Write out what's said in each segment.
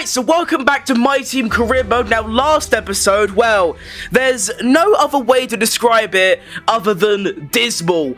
Alright, so welcome back to My Team Career Mode. Now, last episode, well, there's no other way to describe it other than dismal.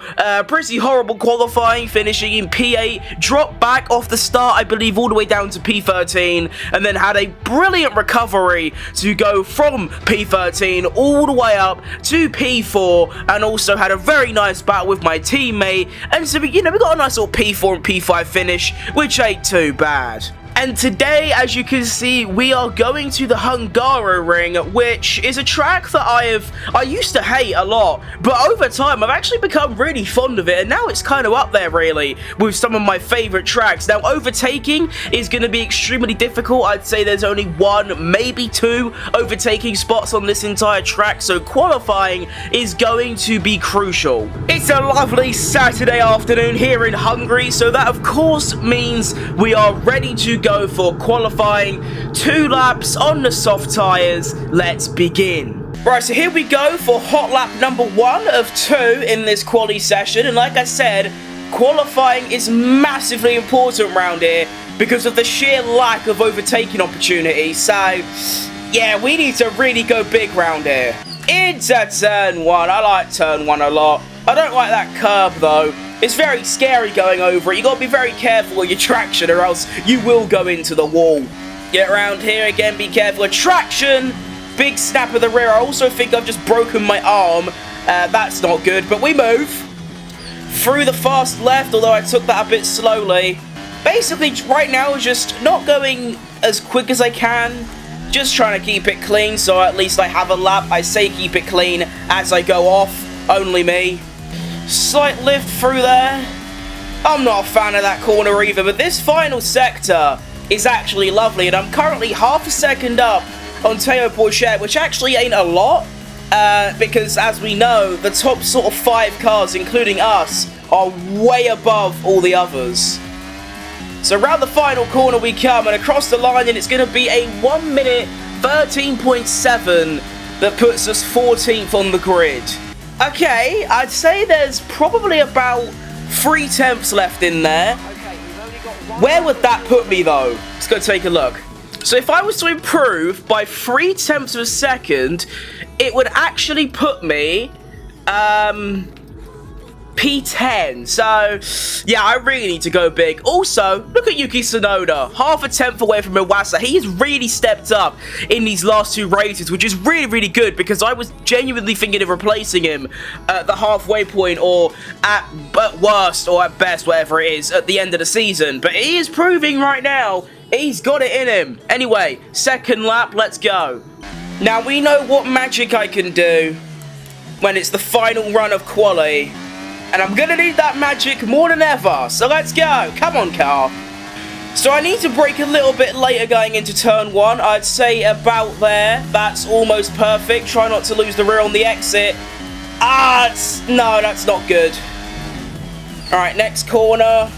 Pretty horrible qualifying, finishing in P8, dropped back off the start, I believe, all the way down to P13, and then had a brilliant recovery to go from P13 all the way up to P4, and also had a very nice battle with my teammate, and so, we got a nice little P4 and P5 finish, which ain't too bad. And today, as you can see, we are going to the Hungaroring, which is a track that I used to hate a lot, but over time I've actually become really fond of it, and now it's kind of up there really with some of my favorite tracks. Now, overtaking is going to be extremely difficult. I'd say there's only one, maybe two overtaking spots on this entire track, so qualifying is going to be crucial. It's a lovely Saturday afternoon here in Hungary, so that of course means we are ready to go for qualifying. 2 laps on the soft tyres. Let's begin. Right, so here we go for hot lap number 1 of 2 in this quali session, and like I said, qualifying is massively important around here because of the sheer lack of overtaking opportunities. So yeah, we need to really go big round here. Into turn 1. I like turn 1 a lot. I don't like that curb though. It's very scary going over it. You got to be very careful with your traction or else you will go into the wall. Get around here again, be careful of traction. Big snap of the rear. I also think I've just broken my arm. That's not good, but we move. Through the fast left, although I took that a bit slowly. Basically, right now, just not going as quick as I can. Just trying to keep it clean, so at least I have a lap. I say keep it clean as I go off. Only me. Slight lift through there. I'm not a fan of that corner either, but this final sector is actually lovely, and I'm currently half a second up on Théo Pourchaire, which actually ain't a lot, because as we know, the top sort of 5 cars, including us, are way above all the others. So around the final corner we come, and across the line, and it's going to be a 1 minute 13.7 that puts us 14th on the grid. Okay, I'd say there's probably about 3/10 left in there. Where would that put me though? Let's go take a look. So if I was to improve by 3/10 of a second, it would actually put me P10. So yeah, I really need to go big. Also, look at Yuki Tsunoda, half a tenth away from Iwasa. He's really stepped up in these last 2 races, which is really good because I was genuinely thinking of replacing him at the halfway point, or at worst or at best, whatever it is, at the end of the season. But he is proving right now he's got it in him. Anyway, second lap, let's go. Now we know what magic I can do when it's the final run of quali. And I'm gonna need that magic more than ever. So let's go. Come on, car. So I need to brake a little bit later going into turn 1. I'd say about there. That's almost perfect. Try not to lose the rear on the exit. No, that's not good. Alright, next corner.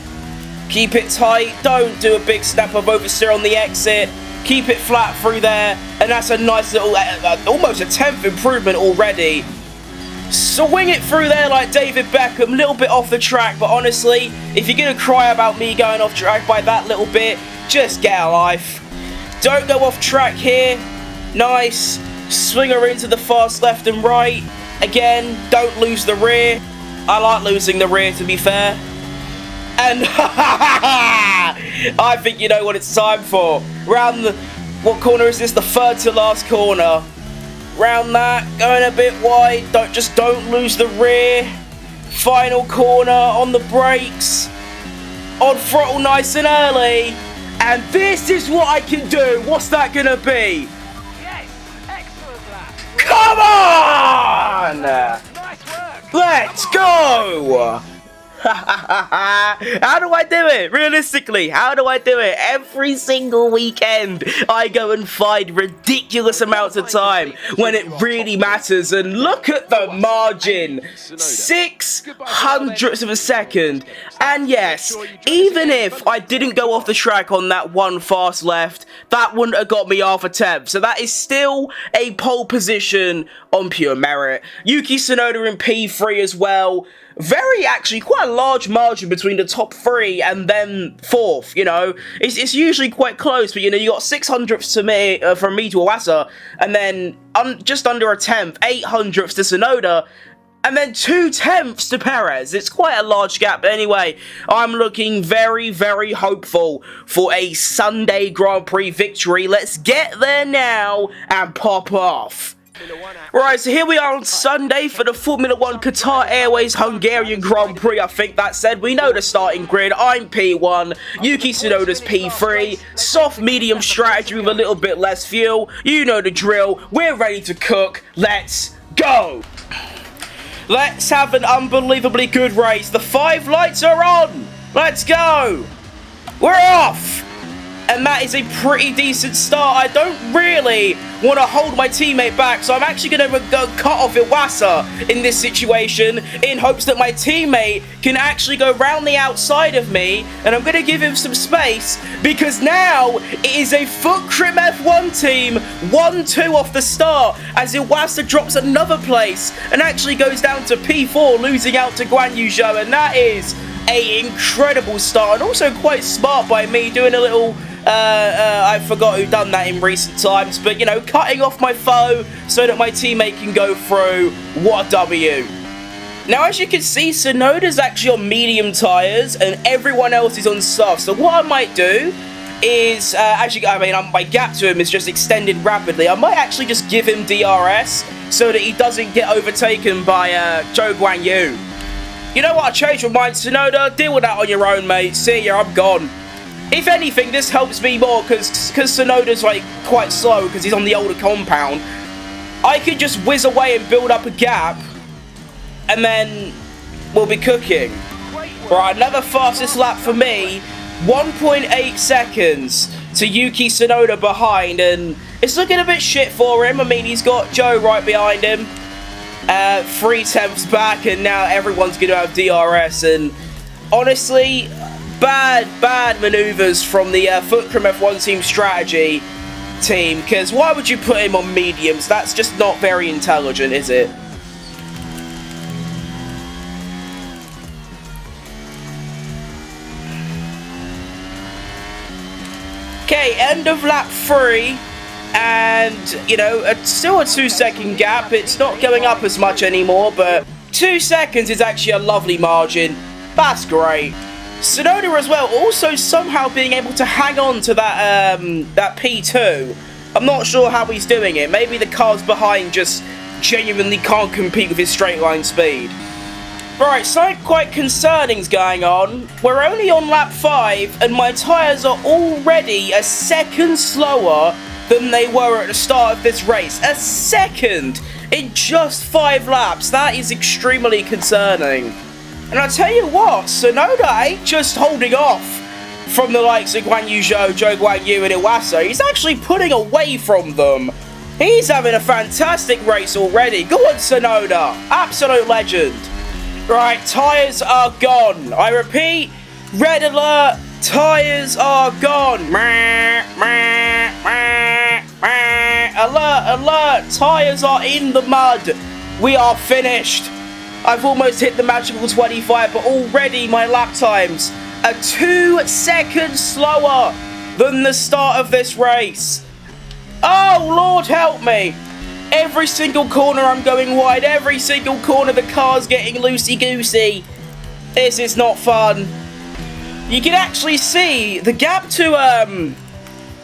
Keep it tight. Don't do a big snap of oversteer on the exit. Keep it flat through there. And that's a nice little, almost a 10th improvement already. Swing it through there like David Beckham, a little bit off the track, but honestly, if you're going to cry about me going off track by that little bit, just get a life. Don't go off track here. Nice. Swing her into the fast left and right. Again, don't lose the rear. I like losing the rear, to be fair. And I think you know what it's time for. Round the, what corner is this? The 3rd to last corner. Round that, going a bit wide, don't lose the rear. Final corner on the brakes. On throttle nice and early. And this is what I can do. What's that gonna be? Yes, excellent lap. Come on! Nice work. Let's go! How do I do it? Realistically, how do I do it? Every single weekend, I go and find ridiculous amounts of time when it really matters. And look at the margin. 0.06 of a second. And yes, even if I didn't go off the track on that one fast left, that wouldn't have got me half a tenth. So that is still a pole position on pure merit. Yuki Tsunoda in P3 as well. actually quite a large margin between the top 3 and then 4th, you know. It's usually quite close, but, you know, you got 600ths to me, from me to Iwasa, and then just under a 10th, 800ths to Tsunoda, and then 2/10ths to Perez. It's quite a large gap. But anyway, I'm looking very, very hopeful for a Sunday Grand Prix victory. Let's get there now and pop off. Right, so here we are on Sunday for the Formula 1 Qatar Airways Hungarian Grand Prix. I think that said, we know the starting grid. I'm P1, Yuki Tsunoda's P3, soft medium strategy with a little bit less fuel. You know the drill. We're ready to cook. Let's go. Let's have an unbelievably good race. The 5 lights are on. Let's go. We're off. And that is a pretty decent start. I don't really want to hold my teammate back, so I'm actually going to go cut off Iwasa in this situation in hopes that my teammate can actually go round the outside of me, and I'm going to give him some space because now it is a Footcrim F1 team 1-2 off the start as Iwasa drops another place and actually goes down to P4, losing out to Guan Yu Zhou, and that is an incredible start and also quite smart by me doing a little I forgot who done that in recent times, but you know, cutting off my foe so that my teammate can go through. What a W. Now, as you can see, Tsunoda's actually on medium tyres and everyone else is on soft. So what I might do is, my gap to him is just extended rapidly. I might actually just give him DRS so that he doesn't get overtaken by Zhou Guan Yu. You know what, I changed my mind, Tsunoda. Deal with that on your own, mate. See ya, I'm gone. If anything, this helps me more because Tsunoda's like quite slow because he's on the older compound. I could just whiz away and build up a gap and then we'll be cooking. Right, another fastest lap for me. 1.8 seconds to Yuki Tsunoda behind, and it's looking a bit shit for him. I mean, he's got Zhou right behind him. 3/10ths back, and now everyone's going to have DRS, and honestly, bad maneuvers from the Footcrim F1 team strategy team, because why would you put him on mediums? That's just not very intelligent, is it? Okay, end of lap 3, and, you know, still a 2-second gap. It's not going up as much anymore, but 2 seconds is actually a lovely margin. That's great. Tsunoda as well, also somehow being able to hang on to that that P2. I'm not sure how he's doing it. Maybe the cars behind just genuinely can't compete with his straight line speed. Right, something quite concerning's going on. We're only on lap 5 and my tyres are already a second slower than they were at the start of this race. A second in just 5 laps. That is extremely concerning. And I tell you what, Tsunoda ain't just holding off from the likes of Guan Yu Zhou, Zhou Guan Yu and Iwasa. He's actually putting away from them. He's having a fantastic race already. Go on, Tsunoda. Absolute legend. Right, tyres are gone. I repeat, red alert, tyres are gone. Alert, alert, tyres are in the mud. We are finished. I've almost hit the magical 25, but already my lap times are 2 seconds slower than the start of this race. Oh, Lord help me. Every single corner I'm going wide. Every single corner the car's getting loosey-goosey. This is not fun. You can actually see the gap to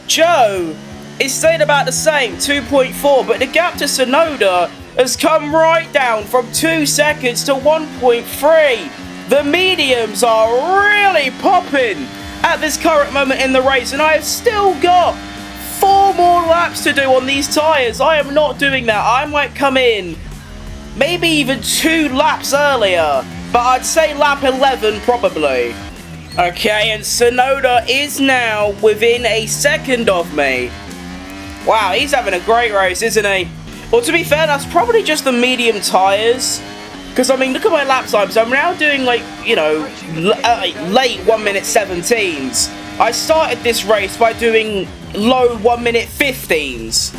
Zhou is staying about the same, 2.4, but the gap to Tsunoda has come right down from 2 seconds to 1.3. The mediums are really popping at this current moment in the race, and I have still got 4 more laps to do on these tyres. I am not doing that. I might come in maybe even 2 laps earlier, but I'd say lap 11 probably. Okay, and Tsunoda is now within a second of me. Wow, he's having a great race, isn't he? Well, to be fair, that's probably just the medium tyres. Because, I mean, look at my lap times. I'm now doing, like, you know, late 1:17s. I started this race by doing low 1:15s.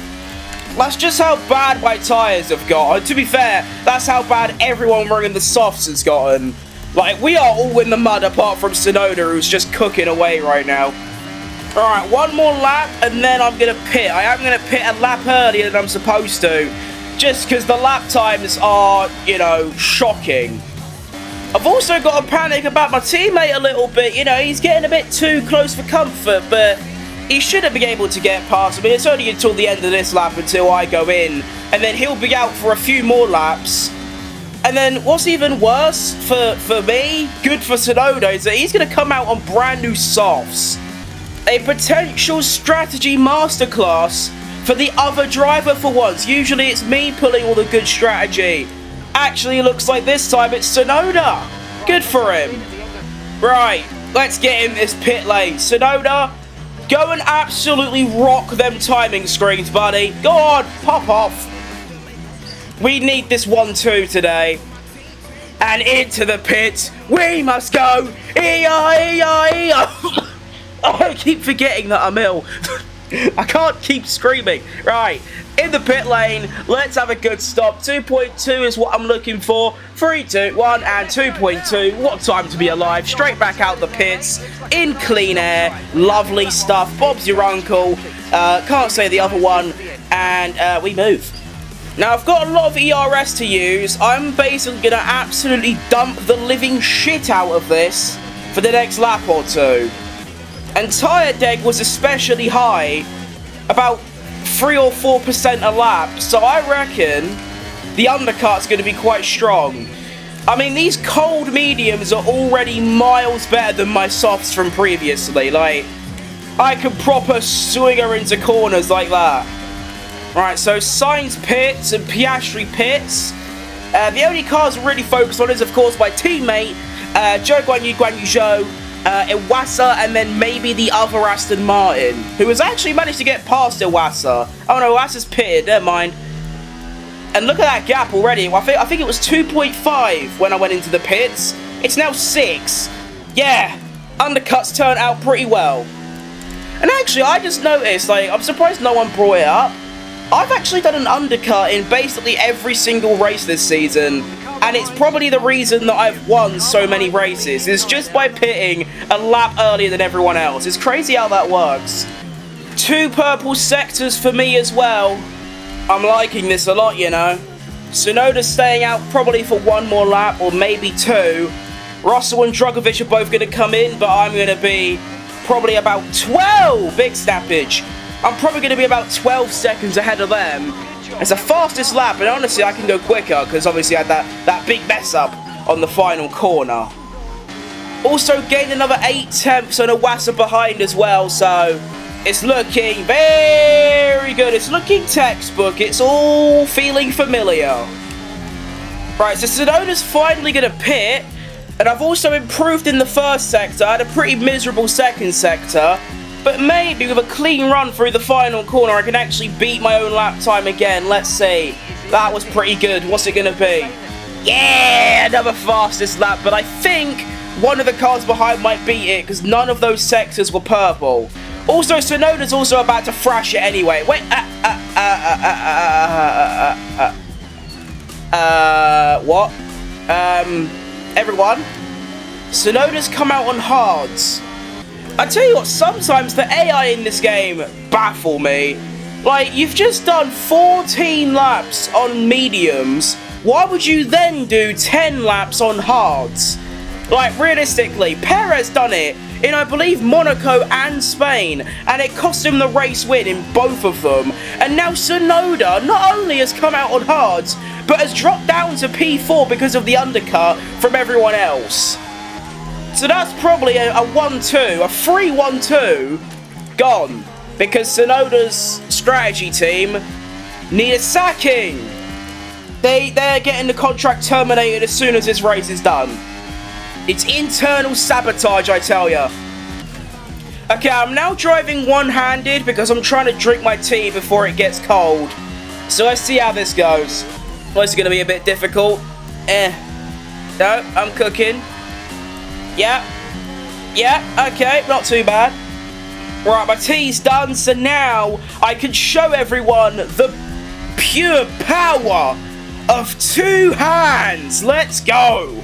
That's just how bad my tyres have got. And to be fair, that's how bad everyone wearing the softs has gotten. Like, we are all in the mud apart from Sonoda, who's just cooking away right now. Alright, one more lap, and then I'm going to pit. I am going to pit a lap earlier than I'm supposed to. Just because the lap times are, you know, shocking. I've also got to panic about my teammate a little bit. You know, he's getting a bit too close for comfort, but he shouldn't be able to get past me. It's only until the end of this lap until I go in, and then he'll be out for a few more laps. And then what's even worse for me, good for Sonoda, is that he's going to come out on brand new softs. A potential strategy masterclass for the other driver for once. Usually it's me pulling all the good strategy. Actually, looks like this time it's Sonoda. Good for him. Right, let's get in this pit lane. Sonoda, go and absolutely rock them timing screens, buddy. Go on, pop off. We need this 1-2 today. And into the pits we must go. I keep forgetting that I'm ill. I can't keep screaming. Right, in the pit lane, let's have a good stop. 2.2 is what I'm looking for. 3, 2, 1, and 2.2. What time to be alive. Straight back out the pits in clean air. Lovely stuff. Bob's your uncle. Can't say the other one. And we move. Now, I've got a lot of ERS to use. I'm basically going to absolutely dump the living shit out of this for the next lap or two. And tyre deg was especially high, about 3 or 4% a lap, so I reckon the undercut's going to be quite strong. I mean, these cold mediums are already miles better than my softs from previously. Like, I could proper swing her into corners like that. Right, so Sainz pits and Piastri pits. The only cars I'm really focused on is, of course, my teammate, Zhou Guanyu, Iwasa, and then maybe the other Aston Martin, who has actually managed to get past Iwasa. Oh no, Iwasa's pitted, never mind. And look at that gap already. I think it was 2.5 when I went into the pits. It's now 6. Yeah, undercuts turn out pretty well. And actually, I just noticed, like, I'm surprised no one brought it up. I've actually done an undercut in basically every single race this season, and it's probably the reason that I've won so many races. It's just by pitting a lap earlier than everyone else. It's crazy how that works. 2 purple sectors for me as well. I'm liking this a lot, you know. Sonoda's staying out probably for 1 more lap, or maybe 2. Russell and Drugovich are both going to come in, but I'm going to be probably about 12. Big snappage. I'm probably going to be about 12 seconds ahead of them. It's the fastest lap, and honestly, I can go quicker, because obviously I had that big mess up on the final corner. Also gained another 8 tenths on Iwasa behind as well, so it's looking very good. It's looking textbook. It's all feeling familiar. Right, so Sonoda's finally going to pit, and I've also improved in the first sector. I had a pretty miserable second sector. But maybe with a clean run through the final corner, I can actually beat my own lap time again. Let's see. That was pretty good. What's it going to be? Yeah, another fastest lap. But I think one of the cars behind might beat it, because none of those sectors were purple. Also, Sonoda's also about to thrash it anyway. Wait. What? Everyone? Sonoda's come out on hards. I tell you what, sometimes the AI in this game baffle me. Like, you've just done 14 laps on mediums. Why would you then do 10 laps on hards? Like, realistically, Perez done it in, I believe, Monaco and Spain, and it cost him the race win in both of them. And now Sonoda not only has come out on hards, but has dropped down to P4 because of the undercut from everyone else. So that's probably a 1-2, a 3-1-2 gone, because Sonoda's strategy team need a sacking. They're getting the contract terminated as soon as this race is done. It's internal sabotage, I tell ya. Okay, I'm now driving one-handed because I'm trying to drink my tea before it gets cold. So let's see how this goes. Well, this is going to be a bit difficult. No, I'm cooking. Yeah, okay, not too bad. Right, my tea's done, so now I can show everyone the pure power of 2 hands. Let's go.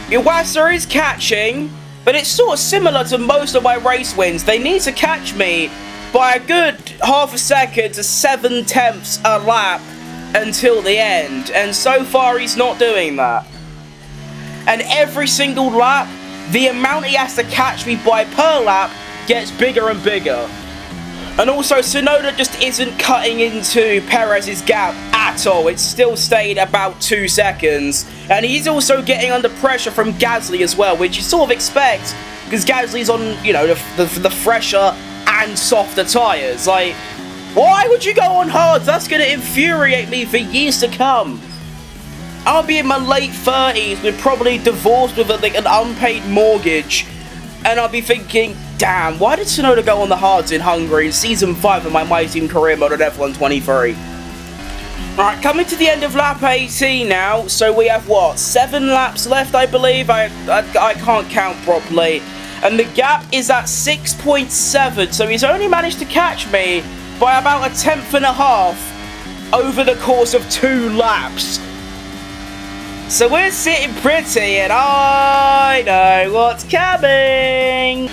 Iwasa is catching, but it's sort of similar to most of my race wins. They need to catch me by a good half a second to 7/10 a lap until the end, and so far he's not doing that. And every single lap, the amount he has to catch me by per lap gets bigger and bigger. And also, Tsunoda just isn't cutting into Perez's gap at all. It's still stayed about 2 seconds. And he's also getting under pressure from Gasly as well, which you sort of expect, because Gasly's on, you know, the fresher and softer tyres. Like, why would you go on hards? That's going to infuriate me for years to come. I'll be in my late 30s with probably divorced with like an unpaid mortgage, and I'll be thinking, damn, why did Tsunoda go on the hards in Hungary in Season 5 of my Team career mode on F1 23? Alright, coming to the end of lap 18 now, so we have what, 7 laps left I believe? I can't count properly. And the gap is at 6.7, so he's only managed to catch me by about 1/10.5 over the course of 2 laps. So we're sitting pretty, and I know what's coming.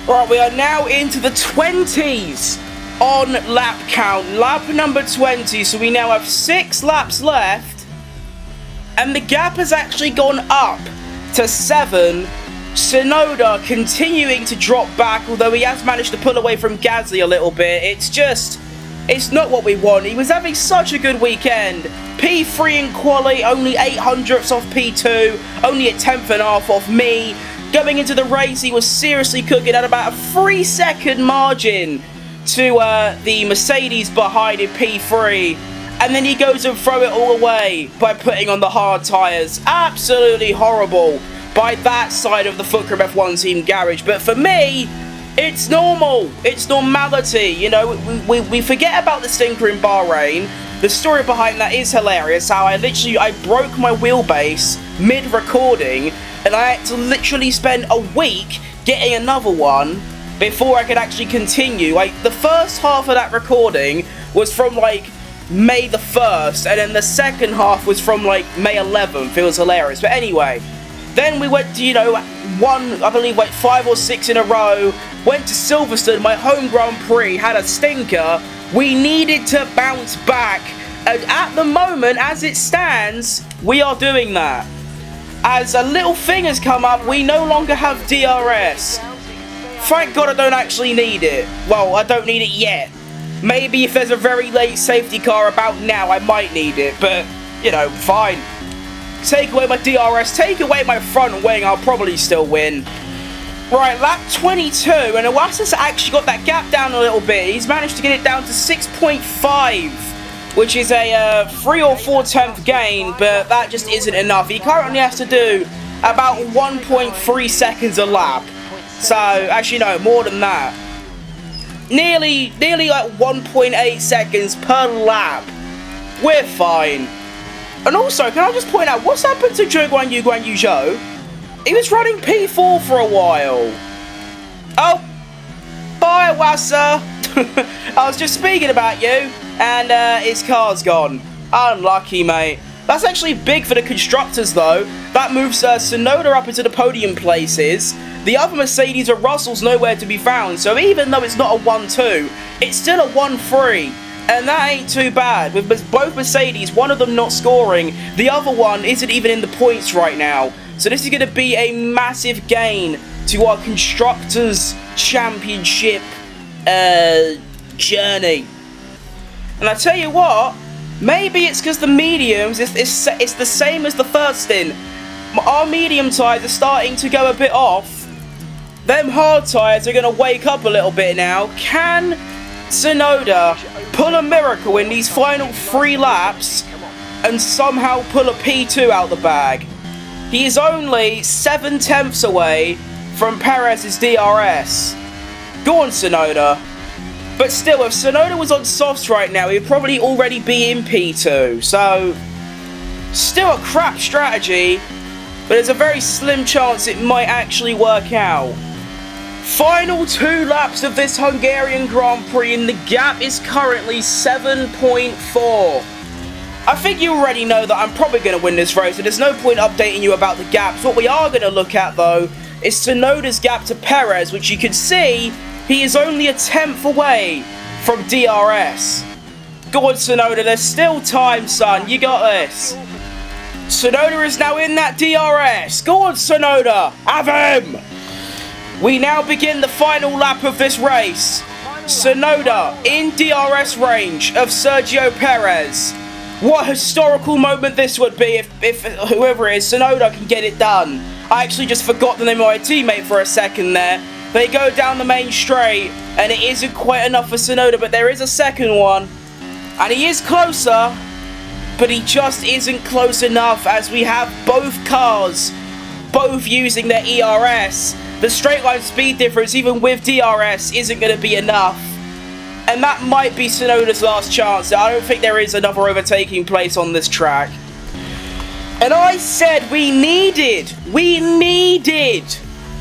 Right, we are now into the 20s on lap count. Lap number 20, so we now have 6 laps left. And the gap has actually gone up to 7. Tsunoda continuing to drop back, although he has managed to pull away from Gasly a little bit. It's not what we want. He was having such a good weekend. P3 in quali, only 800ths off P2, only a 10th.5 off me. Going into the race, he was seriously cooking at about a 3-second margin to the Mercedes behind in P3. And then he goes and throw it all away by putting on the hard tyres. Absolutely horrible by that side of the Fulcrum F1 Team garage. But for me, it's normal. It's normality. You know, we forget about the stinker in Bahrain. The story behind that is hilarious. How I broke my wheelbase mid-recording, and I had to literally spend a week getting another one before I could actually continue. Like, the first half of that recording was from, like, May the 1st, and then the second half was from, like, May 11th. It was hilarious. But anyway, then we went to, you know, I believe, like, 5 or 6 in a row. Went to Silverstone, my home Grand Prix, had a stinker. We needed to bounce back. And at the moment, as it stands, we are doing that. As a little thing has come up, we no longer have DRS. Thank God I don't actually need it. Well, I don't need it yet. Maybe if there's a very late safety car about now, I might need it. But, you know, fine. Take away my DRS, take away my front wing, I'll probably still win. Right, lap 22, and Iwasa's actually got that gap down a little bit. He's managed to get it down to 6.5, which is a 3 or 4/10 gain, but that just isn't enough. He currently has to do about 1.3 seconds a lap. So, actually no, more than that. Nearly like 1.8 seconds per lap. We're fine. And also, can I just point out, what's happened to Zhou Guanyu Zhou? He was running P4 for a while. Oh, bye, Wassa. I was just speaking about you, and his car's gone. Unlucky, mate. That's actually big for the constructors, though. That moves Tsunoda up into the podium places. The other Mercedes or Russell's nowhere to be found, so even though it's not a 1-2, it's still a 1-3. And that ain't too bad. With both Mercedes, one of them not scoring, the other one isn't even in the points right now. So this is going to be a massive gain to our Constructors' Championship journey. And I tell you what, maybe it's because the mediums, it's the same as the first stint. Our medium tyres are starting to go a bit off. Them hard tyres are going to wake up a little bit now. Can Tsunoda pull a miracle in these final 3 laps and somehow pull a P2 out the bag? He is only 7/10 away from Perez's DRS. Go on, Tsunoda. But still, if Tsunoda was on softs right now, he'd probably already be in P2. So, still a crap strategy, but there's a very slim chance it might actually work out. Final 2 laps of this Hungarian Grand Prix, and the gap is currently 7.4. I think you already know that I'm probably going to win this race, so there's no point updating you about the gaps. What we are going to look at, though, is Tsunoda's gap to Perez, which you can see he is only a 10th away from DRS. Go on, Tsunoda, there's still time, son. You got this. Tsunoda is now in that DRS. Go on, Tsunoda. Have him. We now begin the final lap of this race. Tsunoda in DRS range of Sergio Perez. What a historical moment this would be if whoever it is, Tsunoda, can get it done. I actually just forgot the name of my teammate for a second there. They go down the main straight, and it isn't quite enough for Tsunoda, but there is a second one. And he is closer, but he just isn't close enough as we have both cars, both using their ERS. The straight line speed difference, even with DRS, isn't going to be enough. And that might be Tsunoda's last chance. I don't think there is another overtaking place on this track. And I said we needed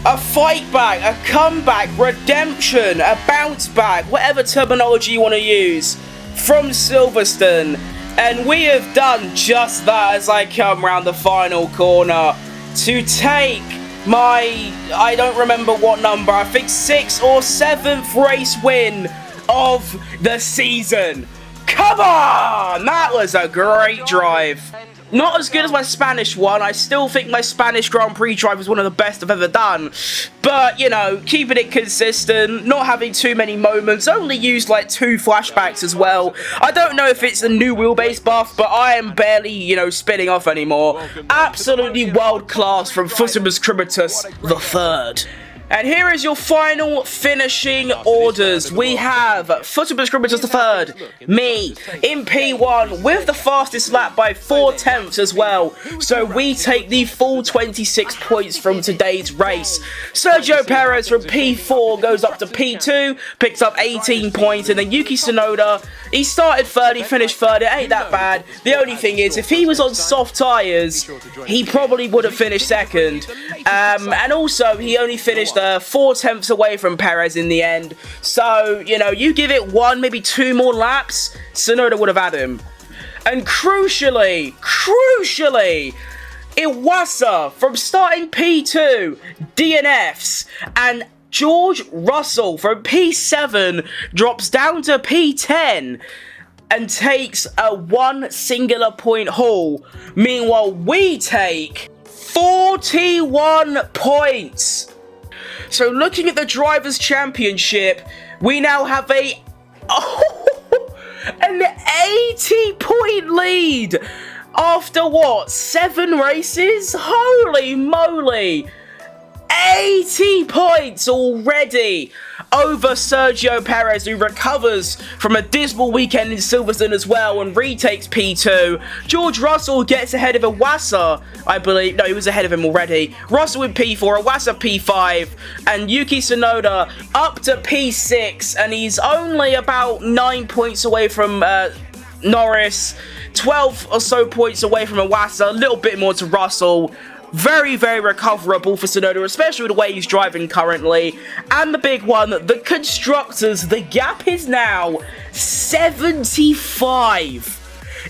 a fight back, a comeback, redemption, a bounce back, whatever terminology you want to use, from Silverstone. And we have done just that as I come round the final corner to take my, I don't remember what number, I think 6th or 7th race win of the season. Come on! That was a great drive. Not as good as my Spanish one. I still think my Spanish Grand Prix drive was one of the best I've ever done. But, you know, keeping it consistent, not having too many moments, only used like 2 flashbacks as well. I don't know if it's a new wheelbase buff, but I am barely, you know, spinning off anymore. Absolutely world class from Fusimus Crimitus III. And here is your final finishing orders. We have Fusimus Crimitus III, me, in P1 with the fastest lap by 4/10 as well. So we take the full 26 points from today's race. Sergio Perez from P4 goes up to P2, picks up 18 points, and then Yuki Tsunoda, he started 30, finished 30, ain't that bad. The only thing is, if he was on soft tyres, he probably would have finished second. And also, he only finished 4/10 away from Perez in the end. So, you know, you give it 1, maybe 2 more laps, Tsunoda would have had him. And crucially, Iwasa from starting P2, DNFs, and George Russell from P7 drops down to P10 and takes a 1 singular point haul. Meanwhile, we take 41 points. So looking at the Drivers' Championship, we now have an 80-point lead after what, 7 races? Holy moly! 80 points already over Sergio Perez, who recovers from a dismal weekend in Silverstone as well and retakes P2. George Russell gets ahead of Iwasa, I believe. No, he was ahead of him already. Russell in P4, Iwasa P5, and Yuki Tsunoda up to P6, and he's only about 9 points away from Norris, 12 or so points away from Iwasa, a little bit more to Russell. Very, very recoverable for Tsunoda, especially with the way he's driving currently. And the big one, the constructors, the gap is now 75.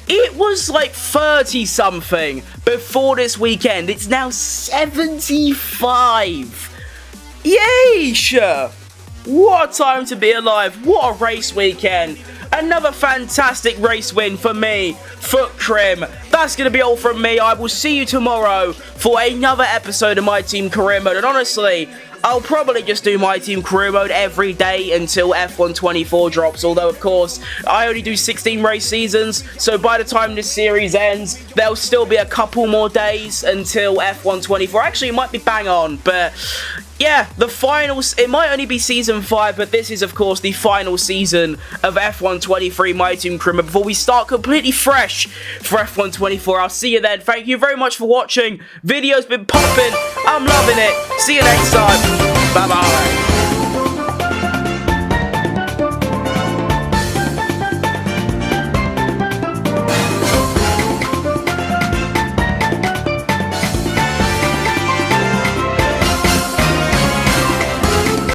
It was like 30-something before this weekend. It's now 75. Yeesh! What a time to be alive. What a race weekend. Another fantastic race win for me, Foot Crim. That's going to be all from me. I will see you tomorrow for another episode of My Team Career Mode. And honestly, I'll probably just do My Team Career Mode every day until F1 24 drops. Although, of course, I only do 16 race seasons. So by the time this series ends, there'll still be a couple more days until F1 24. Actually, it might be bang on, but yeah, the finals, it might only be Season 5, but this is, of course, the final season of F1 23 My Team Career Mode before we start completely fresh for F1 24. I'll see you then. Thank you very much for watching. Video's been popping. I'm loving it. See you next time. Bye-bye.